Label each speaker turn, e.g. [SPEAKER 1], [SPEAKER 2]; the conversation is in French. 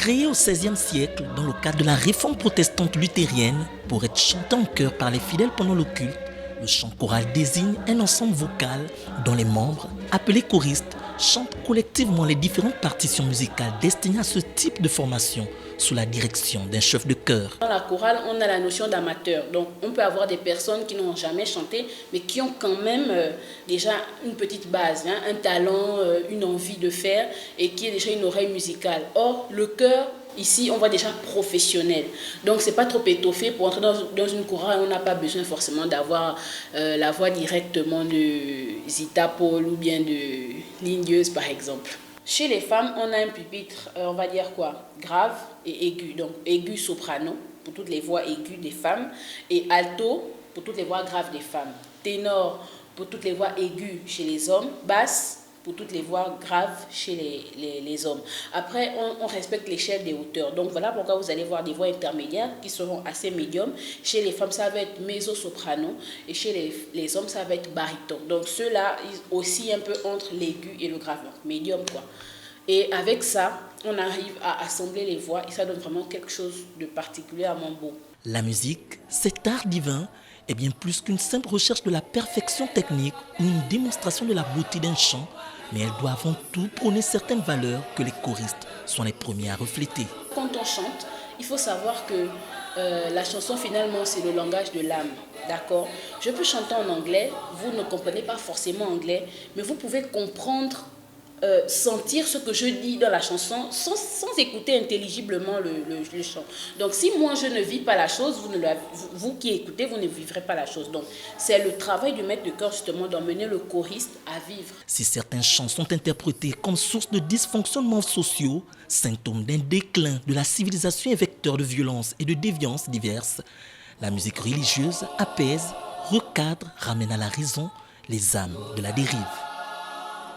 [SPEAKER 1] Créé au XVIe siècle dans le cadre de la réforme protestante luthérienne pour être chanté en chœur par les fidèles pendant le culte, le chant choral désigne un ensemble vocal dont les membres, appelés choristes, chantent collectivement les différentes partitions musicales destinées à ce type de formation sous la direction d'un chef de chœur.
[SPEAKER 2] Dans la chorale, on a la notion d'amateur. Donc, on peut avoir des personnes qui n'ont jamais chanté, mais qui ont quand même déjà une petite base, un talent, une envie de faire et qui est déjà une oreille musicale. Or, le chœur, ici, on voit déjà professionnel. Donc, ce n'est pas trop étoffé. Pour entrer dans une chorale, on n'a pas besoin forcément d'avoir la voix directement de Zita Paul ou bien de Lindieuse, par exemple. Chez les femmes, on a un pupitre, on va dire quoi, grave et aigu. Donc, aigu, soprano, pour toutes les voix aiguës des femmes, et alto, pour toutes les voix graves des femmes. Ténor, pour toutes les voix aiguës chez les hommes. Basse, pour toutes les voix graves chez les hommes. Après, on respecte l'échelle des hauteurs. Donc, voilà pourquoi vous allez voir des voix intermédiaires qui seront assez médiums. Chez les femmes, ça va être mezzo-soprano. Et chez les hommes, ça va être baryton. Donc, ceux-là, ils oscillent un peu entre l'aigu et le grave. Donc, médium, quoi. Et avec ça, on arrive à assembler les voix et ça donne vraiment quelque chose de particulièrement beau.
[SPEAKER 1] La musique, cet art divin, est bien plus qu'une simple recherche de la perfection technique ou une démonstration de la beauté d'un chant, mais elle doit avant tout prôner certaines valeurs que les choristes sont les premiers à refléter.
[SPEAKER 2] Quand on chante, il faut savoir que la chanson finalement c'est le langage de l'âme, d'accord? Je peux chanter en anglais, vous ne comprenez pas forcément anglais, mais vous pouvez comprendre, sentir ce que je dis dans la chanson sans écouter intelligiblement le chant. Donc si moi je ne vis pas la chose, vous qui écoutez, vous ne vivrez pas la chose. Donc c'est le travail du maître de chœur justement d'emmener le choriste à vivre.
[SPEAKER 1] Si certains chants sont interprétés comme source de dysfonctionnements sociaux, symptômes d'un déclin de la civilisation et vecteur de violences et de déviances diverses, la musique religieuse apaise, recadre, ramène à la raison les âmes de la dérive.